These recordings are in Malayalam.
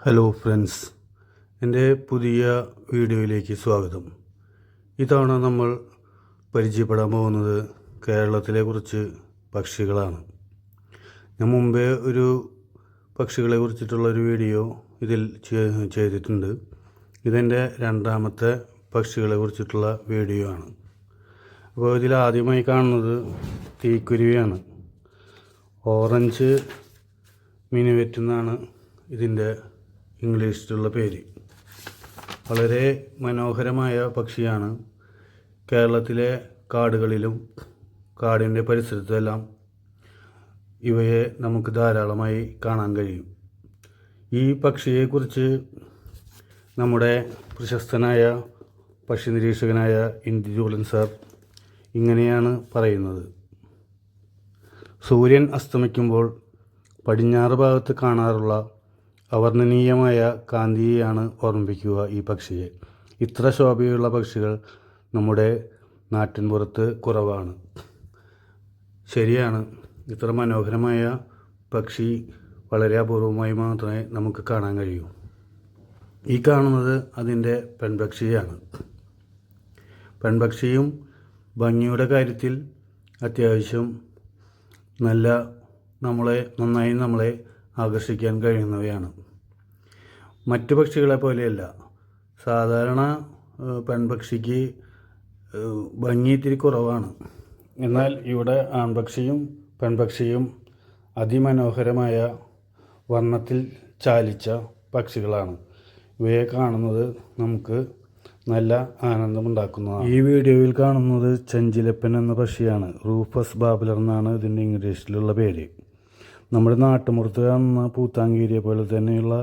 ഹലോ ഫ്രണ്ട്സ്, എൻ്റെ പുതിയ വീഡിയോയിലേക്ക് സ്വാഗതം. ഇത്തവണ നമ്മൾ പരിചയപ്പെടാൻ പോകുന്നത് കേരളത്തിലെ കുറച്ച് പക്ഷികളാണ്. ഞാൻ മുമ്പേ ഒരു പക്ഷികളെ കുറിച്ചിട്ടുള്ളൊരു വീഡിയോ ഇതിൽ ചെയ്തിട്ടുണ്ട്. ഇതെൻ്റെ രണ്ടാമത്തെ പക്ഷികളെ കുറിച്ചിട്ടുള്ള വീഡിയോ ആണ്. അപ്പോൾ ഇതിൽ ആദ്യമായി കാണുന്നത് തീക്കുരുവിയാണ്. ഓറഞ്ച് മിനുവെറ്റ് എന്നാണ് ഇതിൻ്റെ ഇംഗ്ലീഷിലുള്ള പേര്. വളരെ മനോഹരമായ പക്ഷിയാണ്. കേരളത്തിലെ കാടുകളിലും കാടിൻ്റെ പരിസരത്തുമെല്ലാം ഇവയെ നമുക്ക് ധാരാളമായി കാണാൻ കഴിയും. ഈ പക്ഷിയെക്കുറിച്ച് നമ്മുടെ പ്രശസ്തനായ പക്ഷി നിരീക്ഷകനായ ഇന്ദുചൂടൻ സാർ ഇങ്ങനെയാണ് പറയുന്നത്: സൂര്യൻ അസ്തമിക്കുമ്പോൾ പടിഞ്ഞാറ് ഭാഗത്ത് കാണാറുള്ള അവർണ്ണനീയമായ കാന്തിയെയാണ് ഓർമ്മിപ്പിക്കുക ഈ പക്ഷിയെ. ഇത്ര ശോഭയുള്ള പക്ഷികൾ നമ്മുടെ നാട്ടിൻപുറത്ത് കുറവാണ്. ശരിയാണ്, ഇത്ര മനോഹരമായ പക്ഷി വളരെ അപൂർവമായി മാത്രമേ നമുക്ക് കാണാൻ കഴിയൂ. ഈ കാണുന്നത് അതിൻ്റെ പെൺപക്ഷിയാണ്. പെൺപക്ഷിയും ഭംഗിയുടെ കാര്യത്തിൽ അത്യാവശ്യം നന്നായി നമ്മളെ ആകർഷിക്കാൻ കഴിയുന്നവയാണ്. മറ്റു പക്ഷികളെ പോലെയല്ല. സാധാരണ പെൺപക്ഷിക്ക് ഭംഗി ഇത്തിരി കുറവാണ്. എന്നാൽ ഇവിടെ ആൺപക്ഷിയും പെൺപക്ഷിയും അതിമനോഹരമായ വർണ്ണത്തിൽ ചാലിച്ച പക്ഷികളാണ്. ഇവയെ കാണുന്നത് നമുക്ക് നല്ല ആനന്ദമുണ്ടാക്കുന്നതാണ്. ഈ വീഡിയോയിൽ കാണുന്നത് ചെഞ്ചിലപ്പൻ എന്ന പക്ഷിയാണ്. റൂഫസ് ബാബ്ലർ എന്നാണ് ഇതിൻ്റെ ഇംഗ്ലീഷിലുള്ള പേര്. നമ്മുടെ നാട്ടുമ്പുറത്ത് കാണുന്ന പൂത്താങ്കീരിയെ പോലെ തന്നെയുള്ള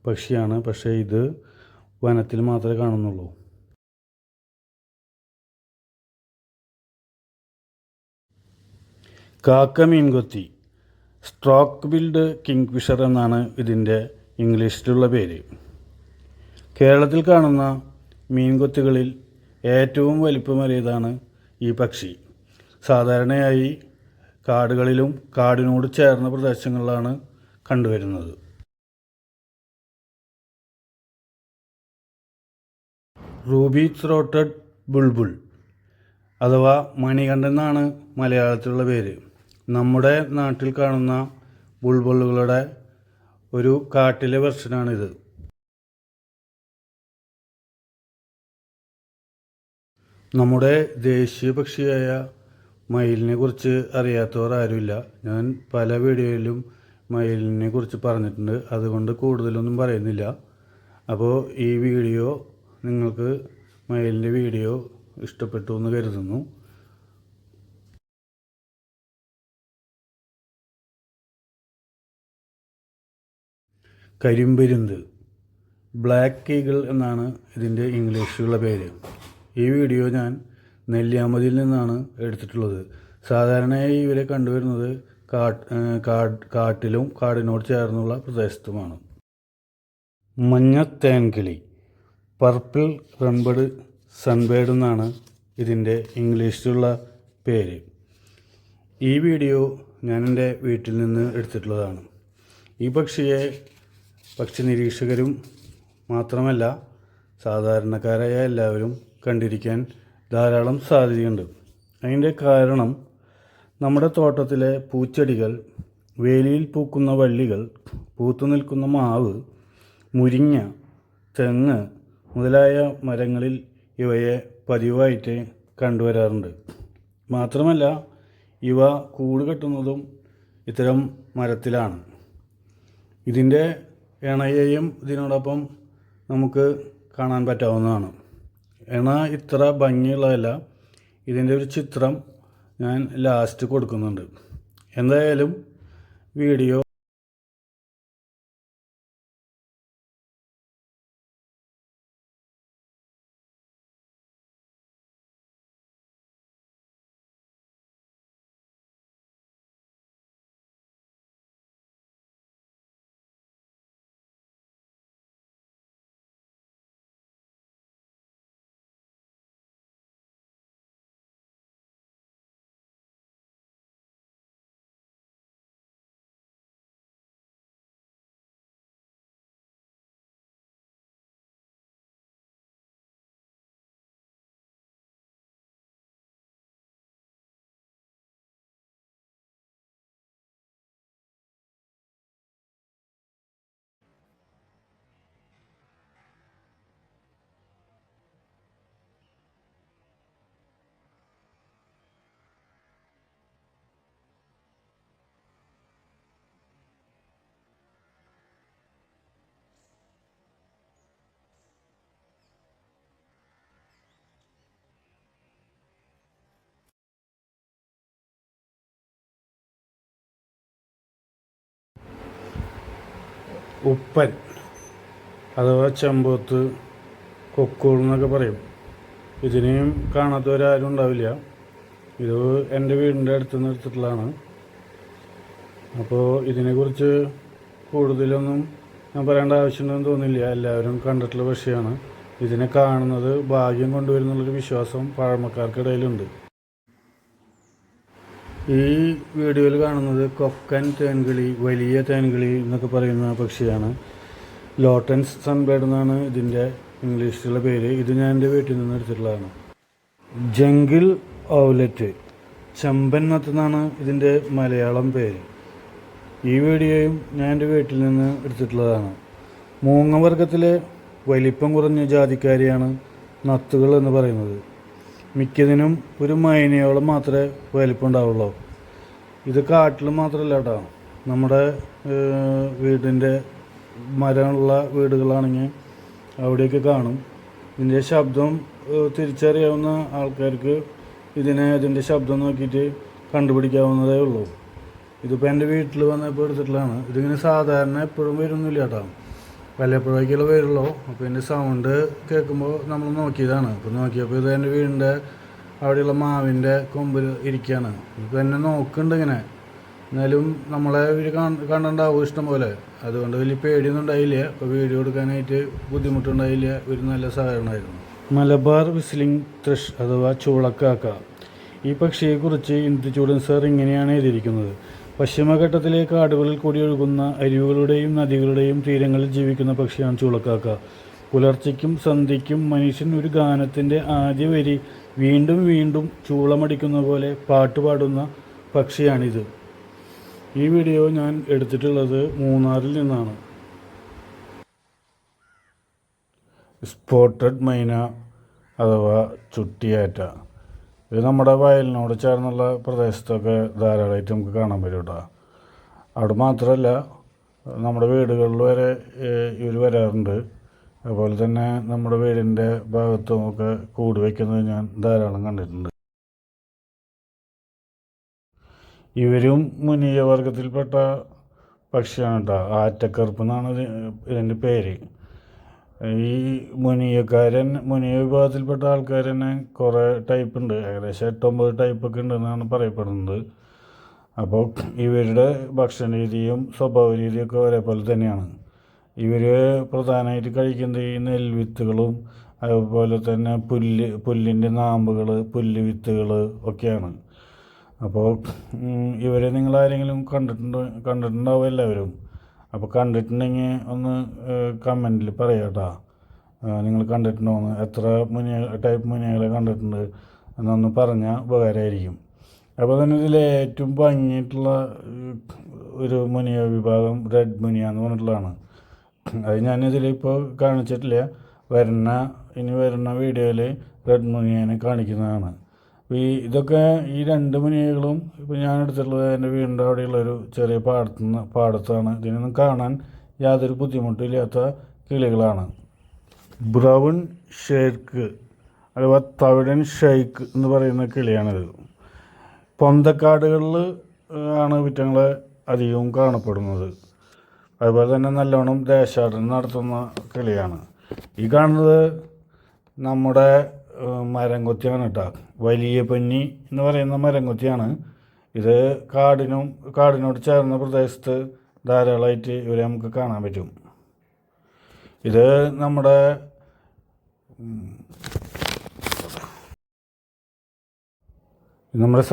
പക്ഷിയാണ്. പക്ഷേ ഇത് വനത്തിൽ മാത്രമേ കാണുന്നുള്ളൂ. കാക്ക മീൻകൊത്തി, സ്ട്രോക്ക് ബിൽഡ് കിങ്ഫിഷർ എന്നാണ് ഇതിൻ്റെ ഇംഗ്ലീഷിലുള്ള പേര്. കേരളത്തിൽ കാണുന്ന മീൻകൊത്തികളിൽ ഏറ്റവും വലിപ്പമേറിയതാണ് ഈ പക്ഷി. സാധാരണയായി കാടുകളിലും കാടിനോട് ചേർന്ന പ്രദേശങ്ങളിലാണ് കണ്ടുവരുന്നത്. റൂബി ത്രോട്ടഡ് ബുൾബുൾ അഥവാ മണികണ്ഠൻ എന്നാണ് മലയാളത്തിലുള്ള പേര്. നമ്മുടെ നാട്ടിൽ കാണുന്ന ബുൾബുളുകളുടെ ഒരു കാട്ടിലെ വെർഷനാണിത്. നമ്മുടെ ദേശീയ പക്ഷിയായ മയിലിനെ കുറിച്ച് അറിയാത്തവർ ആരുമില്ല. ഞാൻ പല വീഡിയോയിലും മയിലിനെ കുറിച്ച് പറഞ്ഞിട്ടുണ്ട്. അതുകൊണ്ട് കൂടുതലൊന്നും പറയുന്നില്ല. അപ്പോൾ ഈ വീഡിയോ നിങ്ങൾക്ക് മയിലിൻ്റെ വീഡിയോ ഇഷ്ടപ്പെട്ടു എന്ന് കരുതുന്നു. കരിമ്പരുന്ത്, ബ്ലാക്ക് ഈഗിൾ എന്നാണ് ഇതിൻ്റെ ഇംഗ്ലീഷിലുള്ള പേര്. ഈ വീഡിയോ ഞാൻ നെല്ലിയാമ്പതിയിൽ നിന്നാണ് എടുത്തിട്ടുള്ളത്. സാധാരണയായി ഇവരെ കണ്ടുവരുന്നത് കാട്ടിലും കാടിനോട് ചേർന്നുള്ള പ്രദേശത്തുമാണ്. മഞ്ഞ തേൻകിളി, പർപ്പിൾ റൺബേർഡ് സൺബേർഡ് എന്നാണ് ഇതിൻ്റെ ഇംഗ്ലീഷിലുള്ള പേര്. ഈ വീഡിയോ ഞാൻ എൻ്റെ വീട്ടിൽ നിന്ന് എടുത്തിട്ടുള്ളതാണ്. ഈ പക്ഷിയെ പക്ഷി നിരീക്ഷകരും മാത്രമല്ല സാധാരണക്കാരായ എല്ലാവരും കണ്ടിരിക്കാൻ ധാരാളം സാധ്യതയുണ്ട്. അതിൻ്റെ കാരണം നമ്മുടെ തോട്ടത്തിലെ പൂച്ചെടികൾ, വേലിയിൽ പൂക്കുന്ന വള്ളികൾ, പൂത്തു നിൽക്കുന്ന മാവ്, മുരിങ്ങ, തെങ്ങ് മുതലായ മരങ്ങളിൽ ഇവയെ പതിവായിട്ട് കണ്ടുവരാറുണ്ട്. മാത്രമല്ല ഇവ കൂട് കെട്ടുന്നതും ഇത്തരം മരത്തിലാണ്. ഇതിൻ്റെ ഇണയെയും ഇതിനോടൊപ്പം നമുക്ക് കാണാൻ പറ്റാവുന്നതാണ്. ഇണ ഇത്ര ഭംഗിയുള്ളതല്ല. ഇതിൻ്റെ ഒരു ചിത്രം ഞാൻ ലാസ്റ്റ് കൊടുക്കുന്നുണ്ട്. എന്തായാലും വീഡിയോ ഉപ്പൻ അഥവാ ചെമ്പോത്ത്, കൊക്കൂൾ എന്നൊക്കെ പറയും. ഇതിനെയും കാണാത്തവരാരും ഉണ്ടാവില്ല. ഇത് എൻ്റെ വീടിൻ്റെ അടുത്ത് നിന്ന് എടുത്തിട്ടുള്ളതാണ്. അപ്പോൾ ഇതിനെക്കുറിച്ച് കൂടുതലൊന്നും ഞാൻ പറയേണ്ട ആവശ്യമുണ്ടെന്ന് തോന്നില്ല. എല്ലാവരും കണ്ടിട്ടുള്ള പക്ഷിയാണ്. ഇതിനെ കാണുന്നത് ഭാഗ്യം കൊണ്ടുവരുന്നുള്ളൊരു വിശ്വാസം പഴമക്കാർക്കിടയിലുണ്ട്. ഈ വീഡിയോയിൽ കാണുന്നത് കൊക്കൻ തേൻകിളി, വലിയ തേൻകിളി എന്നൊക്കെ പറയുന്ന പക്ഷിയാണ്. ലോട്ടൻസ് സൺബേർഡ് എന്നാണ് ഇതിൻ്റെ ഇംഗ്ലീഷിലുള്ള പേര്. ഇത് ഞാൻ എൻ്റെ വീട്ടിൽ നിന്ന് എടുത്തിട്ടുള്ളതാണ്. ജംഗിൾ ഔലറ്റ്, ചെമ്പൻ നത്തെന്നാണ് ഇതിൻ്റെ മലയാളം പേര്. ഈ വീഡിയോയും ഞാൻ എൻ്റെ വീട്ടിൽ നിന്ന് എടുത്തിട്ടുള്ളതാണ്. മൂങ്ങവർഗത്തിലെ വലിപ്പം കുറഞ്ഞ ജാതിക്കാരിയാണ് നത്തുകൾ എന്ന് പറയുന്നത്. മിക്കതിനും ഒരു മൈനയോളം മാത്രമേ വലിപ്പം ഉണ്ടാവുള്ളൂ. ഇത് കാട്ടിൽ മാത്രമല്ല കേട്ടോ, നമ്മുടെ വീടിൻ്റെ മരമുള്ള വീടുകളാണെങ്കിൽ അവിടെയൊക്കെ കാണും. ഇതിൻ്റെ ശബ്ദം തിരിച്ചറിയാവുന്ന ആൾക്കാർക്ക് ഇതിൻ്റെ ശബ്ദം നോക്കിയിട്ട് കണ്ടുപിടിക്കാവുന്നതേ ഉള്ളൂ. ഇതിപ്പോൾ എൻ്റെ വീട്ടിൽ വന്നപ്പോൾ എടുത്തിട്ടുള്ളതാണ്. ഇതിങ്ങനെ സാധാരണ എപ്പോഴും വരുന്നില്ല കേട്ടോ, വല്ലപ്പോഴേക്കുള്ള വരുള്ളൂ. അപ്പോൾ ഇതിൻ്റെ സൗണ്ട് കേൾക്കുമ്പോൾ നമ്മൾ നോക്കിയതാണ്. അപ്പോൾ നോക്കിയപ്പോൾ ഇത് എൻ്റെ വീടിൻ്റെ അവിടെയുള്ള മാവിൻ്റെ കൊമ്പിൽ ഇരിക്കുകയാണ്. ഇപ്പോൾ എന്നെ നോക്കുന്നുണ്ട് ഇങ്ങനെ. എന്നാലും നമ്മളെ ഇവർ കണ്ടുണ്ടാവും ഇഷ്ടം പോലെ. അതുകൊണ്ട് വലിയ പേടിയൊന്നും ഉണ്ടായില്ല. അപ്പോൾ വീഡിയോ എടുക്കാനായിട്ട് ബുദ്ധിമുട്ടുണ്ടായില്ല. ഒരു നല്ല സഹകരണമായിരുന്നു. മലബാർ വിസ്ലിംഗ് ത്രഷ് അഥവാ ചൂളക്കാക്ക. ഈ പക്ഷിയെക്കുറിച്ച് ഇന്ദുചൂടൻ സാർ ഇങ്ങനെയാണ് എഴുതിയിരിക്കുന്നത്. പശ്ചിമഘട്ടത്തിലെ കാടുകളിൽ കൂടി ഒഴുകുന്ന അരുവികളുടെയും നദികളുടെയും തീരങ്ങളിൽ ജീവിക്കുന്ന പക്ഷിയാണ് ചൂളക്കാക്ക. പുലർച്ചയ്ക്കും സന്ധ്യയ്ക്കും മനുഷ്യൻ ഒരു ഗാനത്തിൻ്റെ ആദ്യ വരി വീണ്ടും വീണ്ടും ചൂളമടിക്കുന്ന പോലെ പാട്ടുപാടുന്ന പക്ഷിയാണിത്. ഈ വീഡിയോ ഞാൻ എടുത്തിട്ടുള്ളത് മൂന്നാറിൽ നിന്നാണ്. സ്പോട്ടഡ് മൈന അഥവാ ചുട്ടിയാറ്റ. ഇത് നമ്മുടെ വയലിനോട് ചേർന്നുള്ള പ്രദേശത്തൊക്കെ ധാരാളമായിട്ട് നമുക്ക് കാണാൻ പറ്റും കേട്ടോ. അവിടെ മാത്രമല്ല, നമ്മുടെ വീടുകളിൽ വരെ ഇവർ വരാറുണ്ട്. അതുപോലെ തന്നെ നമ്മുടെ വീടിൻ്റെ ഭാഗത്തും ഒക്കെ കൂട് വയ്ക്കുന്നത് ഞാൻ ധാരാളം കണ്ടിട്ടുണ്ട്. ഇവരും മുനിയ വർഗത്തിൽപ്പെട്ട പക്ഷിയാണ് കേട്ടോ. ആറ്റക്കറുപ്പ് എന്നാണ് ഇതിൻ്റെ പേര്. ഈ മുനിയ വിഭാഗത്തിൽപ്പെട്ട ആൾക്കാർ തന്നെ കുറേ ടൈപ്പ് ഉണ്ട്. ഏകദേശം 8-9 ടൈപ്പൊക്കെ ഉണ്ടെന്നാണ് പറയപ്പെടുന്നത്. അപ്പോൾ ഇവരുടെ ഭക്ഷണ രീതിയും സ്വഭാവ രീതിയൊക്കെ ഒരേപോലെ തന്നെയാണ്. ഇവർ പ്രധാനമായിട്ട് കഴിക്കുന്നത് ഈ നെൽവിത്തുകളും അതുപോലെ തന്നെ പുല്ലിൻ്റെ നാമ്പുകൾ, പുല്ല് ഒക്കെയാണ്. അപ്പോൾ ഇവരെ നിങ്ങളാരെങ്കിലും കണ്ടിട്ടുണ്ടാവും എല്ലാവരും. അപ്പോൾ കണ്ടിട്ടുണ്ടെങ്കിൽ ഒന്ന് കമൻറ്റിൽ പറയാം കേട്ടോ, നിങ്ങൾ കണ്ടിട്ടുണ്ടോയെന്ന്. എത്ര ടൈപ്പ് മുനിയകളെ കണ്ടിട്ടുണ്ട് എന്നൊന്ന് പറഞ്ഞാൽ ഉപകാരമായിരിക്കും. അപ്പോൾ തന്നെ ഇതിൽ ഏറ്റവും ഭംഗിയായിട്ടുള്ള ഒരു മുനിയ വിഭാഗം റെഡ് മുനിയ എന്ന് പറഞ്ഞിട്ടുള്ളതാണ്. അത് ഞാനിതിലിപ്പോൾ കാണിച്ചിട്ടില്ല. ഇനി വരുന്ന വീഡിയോയിൽ റെഡ് മുനിയനെ കാണിക്കുന്നതാണ്. ഇതൊക്കെ ഈ 2 മുനിയകളും ഇപ്പോൾ ഞാൻ എടുത്തിട്ടുള്ളത് എൻ്റെ വീടിൻ്റെ അവിടെയുള്ളൊരു ചെറിയ പാടത്താണ്. ഇതിനൊന്നും കാണാൻ യാതൊരു ബുദ്ധിമുട്ടില്ലാത്ത കിളികളാണ്. ബ്രൗൺ ഷേർക്ക് അഥവാ തവിടൻ ഷെയ്ക്ക് എന്ന് പറയുന്ന കിളിയാണിത്. പൊന്തക്കാടുകളിൽ ആണ് ഇവറ്റങ്ങളെ അധികവും കാണപ്പെടുന്നത്. അതുപോലെ തന്നെ നല്ലോണം ദേശാടനം നടത്തുന്ന കിളിയാണ്. ഈ കാണുന്നത് നമ്മുടെ മരംകൊത്തിയാണ് കേട്ടോ. വലിയ പന്നി എന്ന് പറയുന്ന മരംകൊത്തിയാണ്. ഇത് കാടിനോട് ചേർന്ന പ്രദേശത്ത് ധാരാളമായിട്ട് ഇവരെ നമുക്ക് കാണാൻ പറ്റും. ഇത് നമ്മുടെ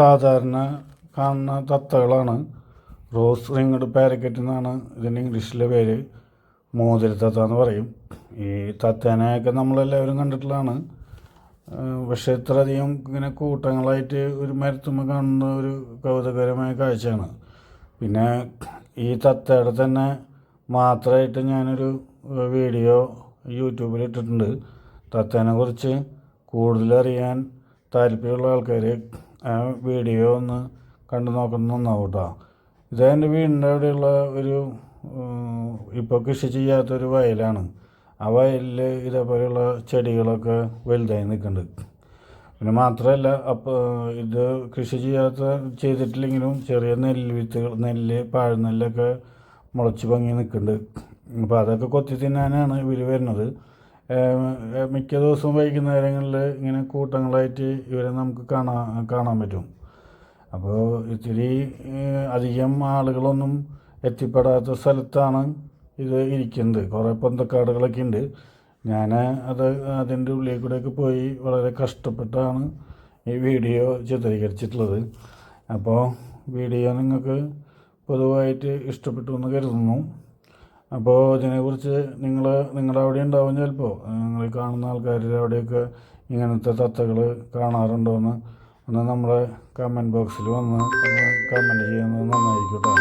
സാധാരണ കാണുന്ന തത്തകളാണ്. റോസ് റിംഗ്ഡ് പാരക്കറ്റ് എന്നാണ് ഇതിൻ്റെ ഇംഗ്ലീഷിലെ പേര്. മോതിരത്തത്ത എന്ന് പറയും. ഈ തത്തേനെയൊക്കെ നമ്മളെല്ലാവരും കണ്ടിട്ടുള്ളതാണ്. പക്ഷേ ഇത്രയധികം ഇങ്ങനെ കൂട്ടങ്ങളായിട്ട് ഒരു മരത്തുമ്മ കാണുന്ന ഒരു കൗതുകകരമായ കാഴ്ചയാണ്. പിന്നെ ഈ തത്തയുടെ തന്നെ മാത്രമായിട്ട് ഞാനൊരു വീഡിയോ യൂട്യൂബിൽ ഇട്ടിട്ടുണ്ട്. തത്തേനെ കുറിച്ച് കൂടുതലറിയാൻ താല്പര്യമുള്ള ആൾക്കാർ ആ വീഡിയോ ഒന്ന് കണ്ടു നോക്കണം, നന്നാവും കേട്ടോ. ഇത് എൻ്റെ വീടിൻ്റെ അവിടെയുള്ള ഒരു ഇപ്പോൾ കൃഷി ചെയ്യാത്തൊരു വയലാണ്. ആ വയലിൽ ഇതേപോലെയുള്ള ചെടികളൊക്കെ വലുതായി നിൽക്കുന്നുണ്ട്. പിന്നെ മാത്രമല്ല, അപ്പോൾ ഇത് കൃഷി ചെയ്തിട്ടില്ലെങ്കിലും ചെറിയ നെല്ല് പാഴ്നെല്ലൊക്കെ മുളച്ച് പൊങ്ങി നിൽക്കുന്നുണ്ട്. അപ്പോൾ അതൊക്കെ കൊത്തി തിന്നാനാണ് ഇവർ വരുന്നത്. മിക്ക ദിവസവും വൈകുന്നേരങ്ങളിൽ ഇങ്ങനെ കൂട്ടങ്ങളായിട്ട് ഇവരെ നമുക്ക് കാണാൻ പറ്റും. അപ്പോൾ ഇത്തിരി അധികം ആളുകളൊന്നും എത്തിപ്പെടാത്ത സ്ഥലത്താണ് ഇത് ഇരിക്കുന്നത്. കുറേ പൊന്തക്കാടുകളൊക്കെ ഉണ്ട്. ഞാൻ അതിൻ്റെ ഉള്ളിൽ കൂടെയൊക്കെ പോയി വളരെ കഷ്ടപ്പെട്ടാണ് ഈ വീഡിയോ ചിത്രീകരിച്ചിട്ടുള്ളത്. അപ്പോൾ വീഡിയോ നിങ്ങൾക്ക് പൊതുവായിട്ട് ഇഷ്ടപ്പെട്ടു എന്ന് കരുതുന്നു. അപ്പോൾ ഇതിനെക്കുറിച്ച് നിങ്ങളുടെ അവിടെ ഉണ്ടാവും, ചിലപ്പോൾ നിങ്ങൾ കാണുന്ന ആൾക്കാരുടെ അവിടെയൊക്കെ ഇങ്ങനത്തെ തത്തകൾ കാണാറുണ്ടോ എന്ന് ഒന്ന് നമ്മുടെ കമൻറ്റ് ബോക്സിൽ ഒന്ന് കമൻറ്റ് ചെയ്യുന്നത് നന്നായിരിക്കും കേട്ടോ.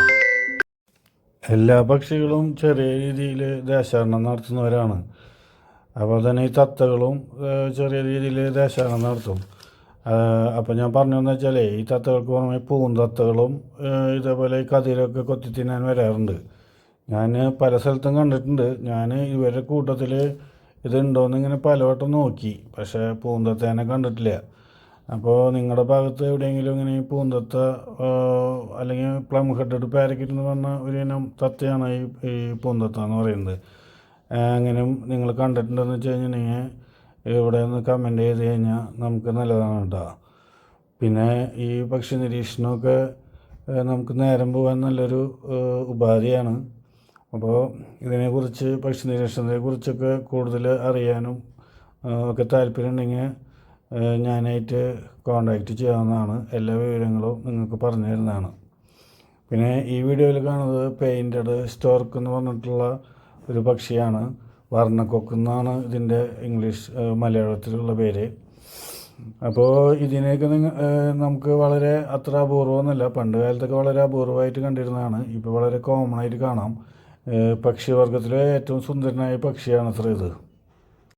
എല്ലാ പക്ഷികളും ചെറിയ രീതിയിൽ ദേശാടനം നടത്തുന്നവരാണ്. അപ്പോൾ തന്നെ ഈ തത്തകളും ചെറിയ രീതിയിൽ ദേശാടനം നടത്തും. അപ്പോൾ ഞാൻ പറഞ്ഞതെന്ന് വെച്ചാൽ ഈ തത്തകൾക്ക് പുറമെ പൂന്തത്തകളും ഇതേപോലെ ഈ കതിരൊക്കെ കൊത്തി തിന്നാൻ വരാറുണ്ട്. ഞാൻ പല സ്ഥലത്തും കണ്ടിട്ടുണ്ട്. ഞാൻ ഇവരുടെ കൂട്ടത്തിൽ ഇതുണ്ടോയെന്ന് ഇങ്ങനെ പലവട്ടം നോക്കി, പക്ഷേ പൂന്തത്തേനെ കണ്ടിട്ടില്ല. അപ്പോൾ നിങ്ങളുടെ ഭാഗത്ത് എവിടെയെങ്കിലും ഇങ്ങനെ ഈ പൂന്തത്ത അല്ലെങ്കിൽ പ്ലം ഹെഡഡ് പാരക്കിറ്റ് എന്ന് പറഞ്ഞ ഒരു ഇനം തത്തയാണ് ഈ പൂന്തത്ത എന്ന് പറയുന്നത്. അങ്ങനെ നിങ്ങൾ കണ്ടിട്ടുണ്ടെന്ന് വെച്ച് കഴിഞ്ഞിട്ടുണ്ടെങ്കിൽ ഇവിടെ ഒന്ന് കമൻറ്റ് ചെയ്ത് കഴിഞ്ഞാൽ നമുക്ക് നല്ലതാണ് കേട്ടോ. പിന്നെ ഈ പക്ഷി നിരീക്ഷണമൊക്കെ നമുക്ക് നേരം പോകാൻ നല്ലൊരു ഉപാധിയാണ്. അപ്പോൾ ഇതിനെക്കുറിച്ച് പക്ഷി നിരീക്ഷണത്തെക്കുറിച്ചൊക്കെ കൂടുതൽ അറിയാനും ഒക്കെ താല്പര്യമുണ്ടെങ്കിൽ ഞാനായിട്ട് കോണ്ടാക്റ്റ് ചെയ്യാവുന്നതാണ്. എല്ലാ വിവരങ്ങളും നിങ്ങൾക്ക് പറഞ്ഞു തരുന്നതാണ്. പിന്നെ ഈ വീഡിയോയിൽ കാണുന്നത് പെയിൻറ്റഡ് സ്റ്റോർക്ക് എന്ന് പറഞ്ഞിട്ടുള്ള ഒരു പക്ഷിയാണ്. വർണ്ണക്കൊക്ക് എന്നാണ് ഇതിൻ്റെ മലയാളത്തിലുള്ള പേര്. അപ്പോൾ ഇതിനെയൊക്കെ നമുക്ക് വളരെ അത്ര അപൂർവമൊന്നുമല്ല. പണ്ട് കാലത്തൊക്കെ വളരെ അപൂർവമായിട്ട് കണ്ടിരുന്നതാണ്. ഇപ്പോൾ വളരെ കോമൺ ആയിട്ട് കാണാം. പക്ഷിവർഗത്തിലെ ഏറ്റവും സുന്ദരനായ പക്ഷിയാണ് അത്ര ഇത്.